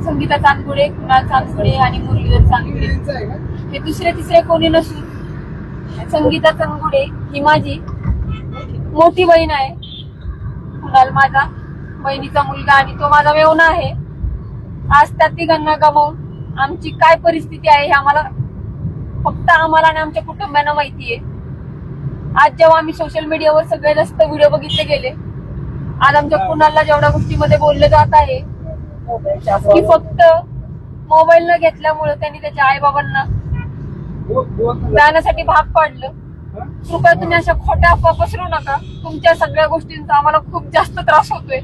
संगीता चांदपुडे, कुणाल चांदपुडे आणि मुरलीधर चांदपुडे हे दुसरे तिसरे कोणी नसून संगीता चांदपुडे ही माझी मोठी बहीण आहे. कुणाल माझा बहिणीचा मुलगा आणि तो माझा मेवणा आहे. आज त्या तिघांना गमावून आमची काय परिस्थिती आहे हे आम्हाला फक्त आम्हाला आणि आमच्या कुटुंबांना माहिती आहे. आज जेव्हा आम्ही सोशल मीडियावर सगळे जास्त व्हिडिओ बघितले गेले, आज आमच्या कुणालला जेवढ्या गोष्टीमध्ये बोलले जात आहे की फक्त मोबाईल न घेतल्यामुळे त्यांनी त्याच्या आई बाबांना जाण्यासाठी भाग पाडलं. कृपया तुम्ही अशा खोट्या अफवा पसरू नका. तुमच्या सगळ्या गोष्टींचा आम्हाला खूप जास्त त्रास होतोय.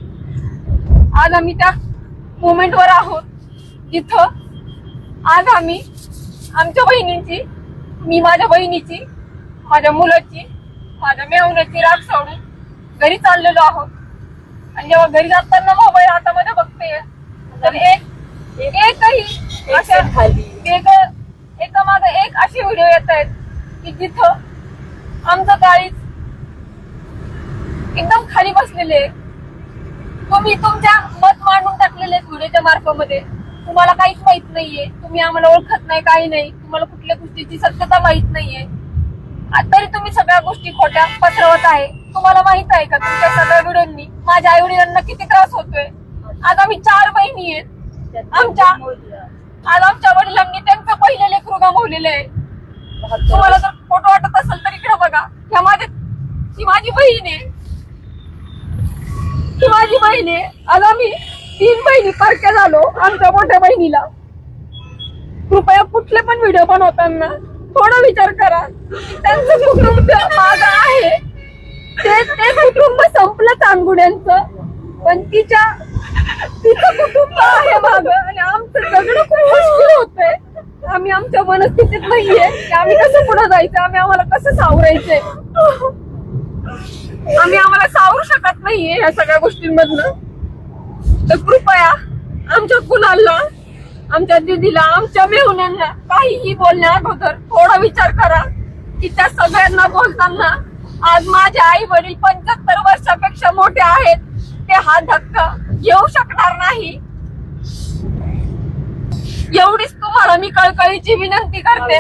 आज आम्ही त्या मोमेंटवर आहोत जिथं आज आम्ही आमच्या बहिणींची, मी माझ्या बहिणीची, माझ्या मुलाची, माझ्या मेवण्याची राग सोडून घरी चाललेलो आहोत. आणि जेव्हा घरी जाताना मोबाईल हातामध्ये बघते तर एकही अशा एका मागे एक असे व्हिडिओ येत आहेत की जिथं आमचं काळीच एकदम खाली बसलेले. तुम्ही तुमच्या मत मांडून टाकलेले व्हिडिओच्या मार्फतमध्ये. तुम्हाला काहीच माहित नाहीये, तुम्ही आम्हाला ओळखत नाही, काही नाही, तुम्हाला कुठल्या गोष्टीची सत्यता माहित नाहीये, तरी तुम्ही सगळ्या गोष्टी खोट्या पसरवत आहे. तुम्हाला माहित आहे का तुमच्या सगळ्या व्हिडिओंनी माझ्या आई वडिलांना किती त्रास होतोय. आज आम्ही 4 बहिणी आहेत. आज आमच्या वडिलांनी त्यांचं पहिलं लेकरू गमावलेलं आहे. तुम्हाला जर फोटो वाटत असेल तर इकडे बघा. ही माझी बहीण आहे, ही माझी बहीण आहे. आज आम्ही 3 बहिणी पारख्या झालो आमच्या मोठ्या बहिणीला. कृपया कुठले पण व्हिडिओ बनवताना थोडा विचार करा. त्यांचं कुटुंब मागं आहे, ते कुटुंब संपलं चांदगुड्यांचं, पण तिचं कुटुंब आहे मागं आणि आमचं जगणं खूप मुश्किल होतंय. आम्ही आमच्या मनस्थितीत नाहीये की आम्ही कसं पुढे जायचं, आम्हाला कसं सावरायचंय. आम्हाला सावरू शकत नाहीये या सगळ्या गोष्टींमधनं. तर कृपया आमच्या कुणालला, आमच्या दीदीला, आमच्या मेहुण्यांना काहीही बोलण्या अगोदर थोडा विचार करा की त्या सगळ्यांना बोलताना आज माझे आई वडील 75 वर्षापेक्षा मोठे आहेत. ते हा धक्का घेऊ शकणार नाही. एवढीच तुम्हाला मी कळकळीची विनंती करते.